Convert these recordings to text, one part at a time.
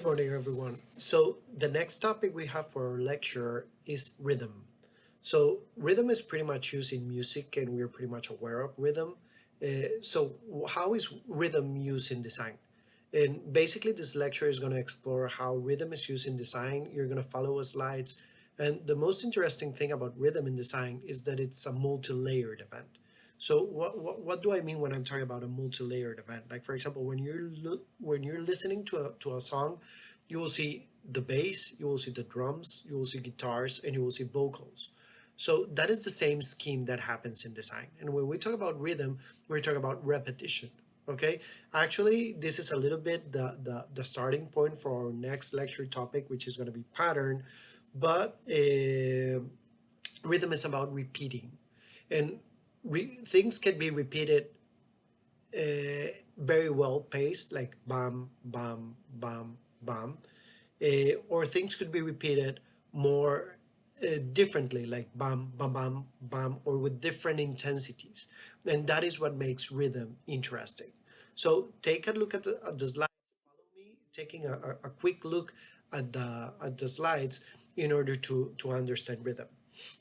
Good morning, everyone. So the next topic we have for our lecture is rhythm. So rhythm is pretty much used in music, and we're pretty much aware of rhythm. So how is rhythm used in design? And basically, this lecture is going to explore how rhythm is used in design. You're going to follow a slides. And the most interesting thing about rhythm in design is that it's a multi-layered event. So what do I mean when I'm talking about a multi-layered event? Like for example, when you're listening to a song, you will see the bass, you will see the drums, you will see guitars, and you will see vocals. So that is the same scheme that happens in design. And when we talk about rhythm, we're talking about repetition. Okay, actually, this is a little bit the starting point for our next lecture topic, which is going to be pattern. But rhythm is about repeating, and things can be repeated very well paced, like bam, bam, bam, bam, or things could be repeated more differently, like bam, bam, bam, bam, or with different intensities. And that is what makes rhythm interesting. So take a look at the slides. Follow me, taking a quick look at the slides in order to understand rhythm.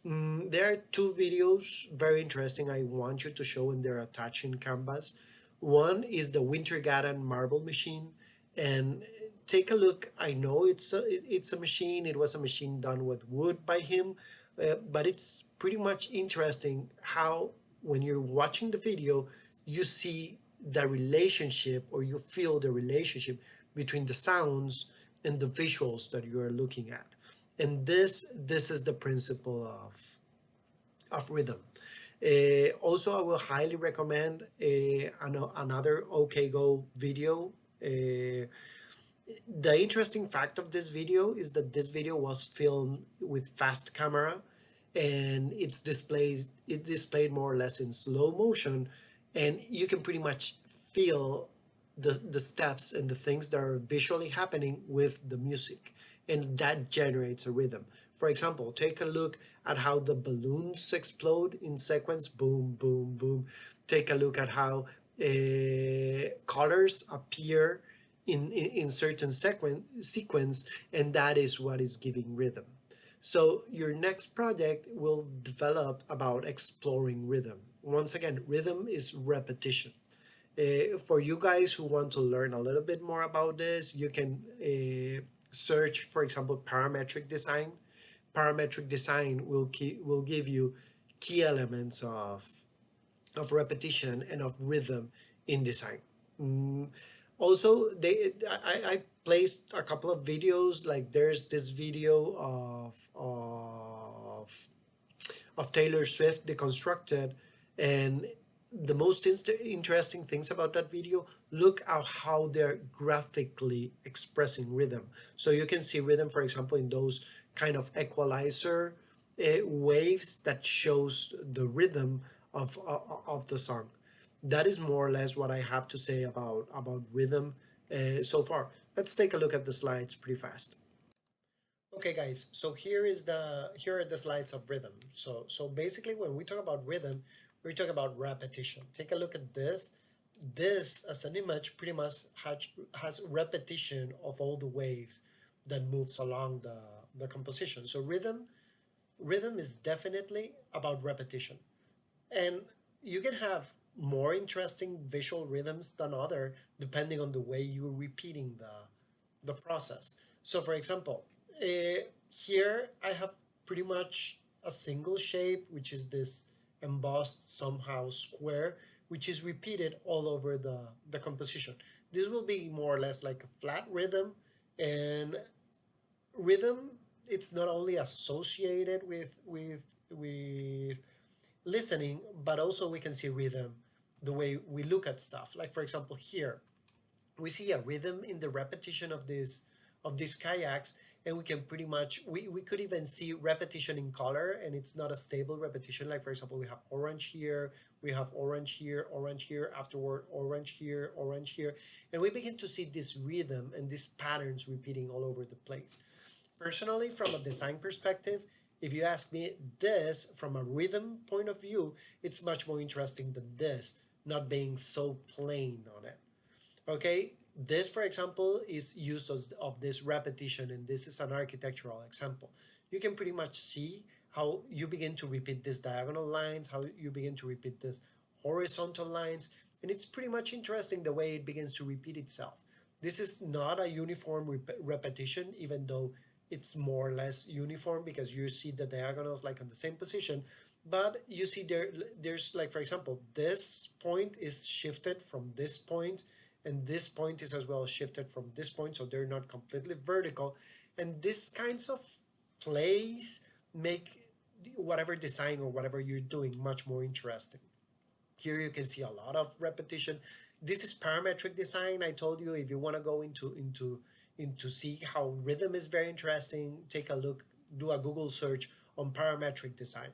There are two videos very interesting I want you to show, and they're attached in Canvas. One is the Winter Garden marble machine, and take a look. I know it's a machine. It was a machine done with wood by him, but it's pretty much interesting how when you're watching the video, you see the relationship, or you feel the relationship between the sounds and the visuals that you are looking at. And this is the principle of rhythm. Also, I will highly recommend another OK Go video. The interesting fact of this video is that this video was filmed with fast camera, and it displayed more or less in slow motion, and you can pretty much feel the steps and the things that are visually happening with the music, and that generates a rhythm. For example, take a look at how the balloons explode in sequence, boom, boom, boom. Take a look at how colors appear in certain sequence, and that is what is giving rhythm. So your next project will develop about exploring rhythm. Once again, rhythm is repetition. For you guys who want to learn a little bit more about this, you can search, for example, parametric design. Parametric design will give you key elements of repetition and of rhythm in design. Also, I placed a couple of videos. Like there's this video of Taylor Swift deconstructed, and the most interesting things about that video, look at how they're graphically expressing rhythm. So you can see rhythm, for example, in those kind of equalizer waves that shows the rhythm of the song. That is more or less what I have to say about rhythm so far. Let's take a look at the slides pretty fast. Okay, guys. So here are the slides of rhythm. So basically, when we talk about rhythm, we talk about repetition. Take a look at this. This as an image pretty much has repetition of all the waves that moves along the composition. So rhythm is definitely about repetition, and you can have more interesting visual rhythms than other depending on the way you're repeating the process. So for example, here I have pretty much a single shape, which is this embossed somehow square, which is repeated all over the composition. This will be more or less like a flat rhythm. And rhythm, it's not only associated with listening, but also we can see rhythm the way we look at stuff. Like for example, here we see a rhythm in the repetition of these kayaks, and we can pretty much we could even see repetition in color, and it's not a stable repetition. Like for example, we have orange here, we have orange here, afterward orange here, and we begin to see this rhythm and these patterns repeating all over the place. Personally, from a design perspective, if you ask me, this from a rhythm point of view, it's much more interesting than this, not being so plain on it. Okay, This, for example, is use of this repetition, and this is an architectural example. You can pretty much see how you begin to repeat these diagonal lines, how you begin to repeat these horizontal lines, and it's pretty much interesting the way it begins to repeat itself. This is not a uniform repetition, even though it's more or less uniform because you see the diagonals like on the same position, but you see there's like, for example, this point is shifted from this point, and this point is as well shifted from this point, so they're not completely vertical. And these kinds of plays make whatever design or whatever you're doing much more interesting. Here you can see a lot of repetition. This is parametric design. I told you, if you want to go into see how rhythm is very interesting, take a look, do a Google search on parametric design.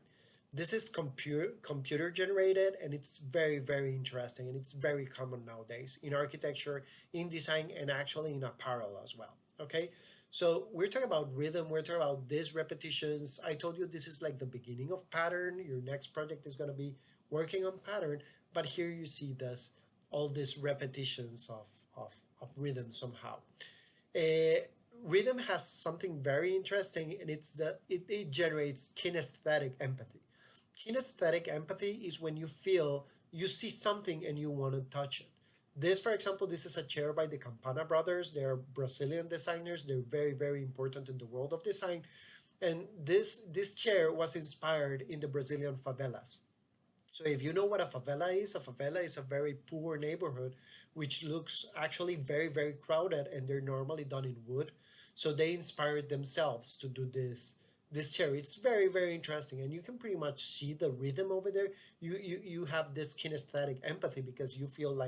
This is computer generated, and it's very interesting, and it's very common nowadays in architecture, in design, and actually in apparel as well. Okay, so we're talking about rhythm, we're talking about these repetitions. I told you this is like the beginning of pattern. Your next project is going to be working on pattern, but here you see this, all these repetitions of rhythm somehow. uh, Rhythm has something very interesting, and it's that it generates kinesthetic empathy. Kinesthetic empathy is when you feel you see something and you want to touch it. This, for example, this is a chair by the Campana brothers. They're Brazilian designers. They're very important in the world of design. And this chair was inspired in the Brazilian favelas. So if you know what a favela is a very poor neighborhood, which looks actually very crowded, and they're normally done in wood. So they inspired themselves to do this chair. It's very interesting, and you can pretty much see the rhythm over there. You have this kinesthetic empathy because you feel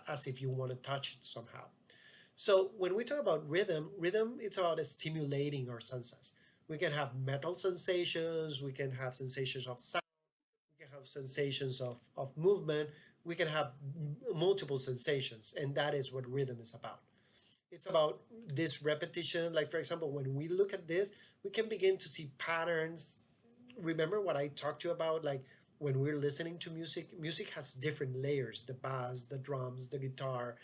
as if you want to touch it somehow. So when we talk about rhythm, it's about stimulating our senses. We can have metal sensations, we can have sensations of sound, we can have sensations of movement, we can have multiple sensations, and that is what rhythm is about. It's about this repetition. Like, for example, when we look at this, we can begin to see patterns. Remember what I talked to you about, like when we're listening to music, music has different layers: the bass, the drums, the guitar,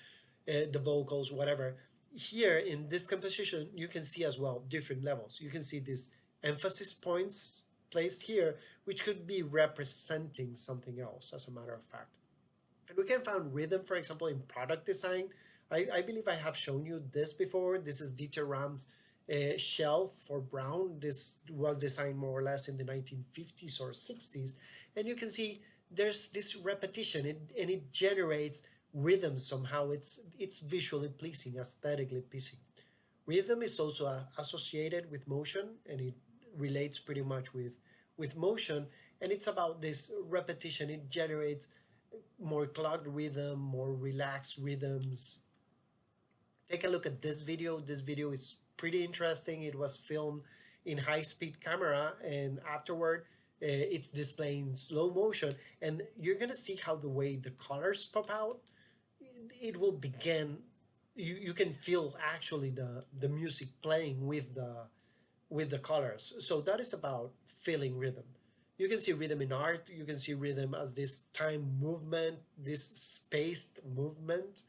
the vocals, whatever. Here in this composition, you can see as well different levels. You can see these emphasis points placed here, which could be representing something else, as a matter of fact. And we can find rhythm, for example, in product design. I believe I have shown you this before. This is Dieter Rams' shelf for Brown. This was designed more or less in the 1950s or 60s. And you can see there's this repetition, and it generates rhythm somehow. It's visually pleasing, aesthetically pleasing. Rhythm is also associated with motion, and it relates pretty much with motion. And it's about this repetition. It generates more clogged rhythm, more relaxed rhythms. Take a look at this video. This video is pretty interesting. It was filmed in high-speed camera, and afterward, it's displaying slow motion. And you're gonna see how the way the colors pop out, it will begin. You can feel actually the music playing with the colors. So that is about feeling rhythm. You can see rhythm in art. You can see rhythm as this time movement, this spaced movement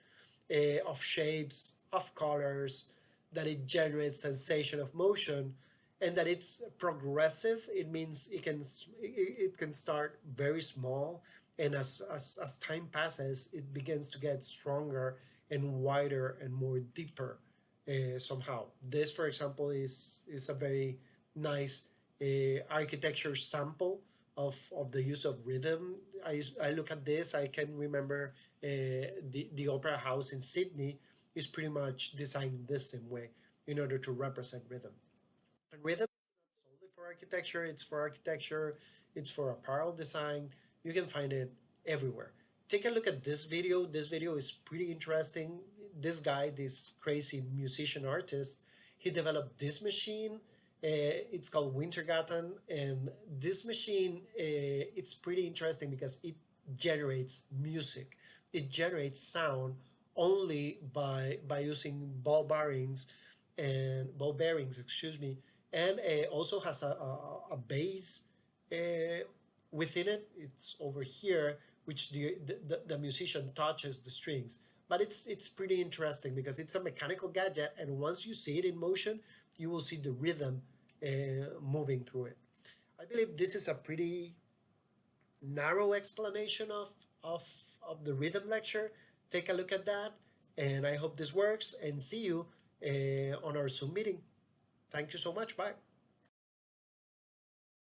of shapes, of colors, that it generates sensation of motion, and that it's progressive. It means it can start very small, and as time passes, it begins to get stronger and wider and more deeper somehow. This, for example, is a very nice architecture sample of the use of rhythm. I look at this, I can remember the Opera House in Sydney is pretty much designed the same way in order to represent rhythm. And rhythm is not solely for architecture, it's for architecture, it's for apparel design. You can find it everywhere. Take a look at this video. This video is pretty interesting. This guy, this crazy musician artist, he developed this machine. It's called Wintergatan, and this machine, it's pretty interesting because it generates music. It generates sound only by using ball bearings, excuse me, and also has a bass uh, within it. It's over here, which the musician touches the strings. but it's pretty interesting because it's a mechanical gadget, and once you see it in motion, you will see the rhythm moving through it. I believe this is a pretty narrow explanation of the rhythm lecture. Take a look at that, and I hope this works, and see you on our Zoom meeting. Thank you so much. Bye.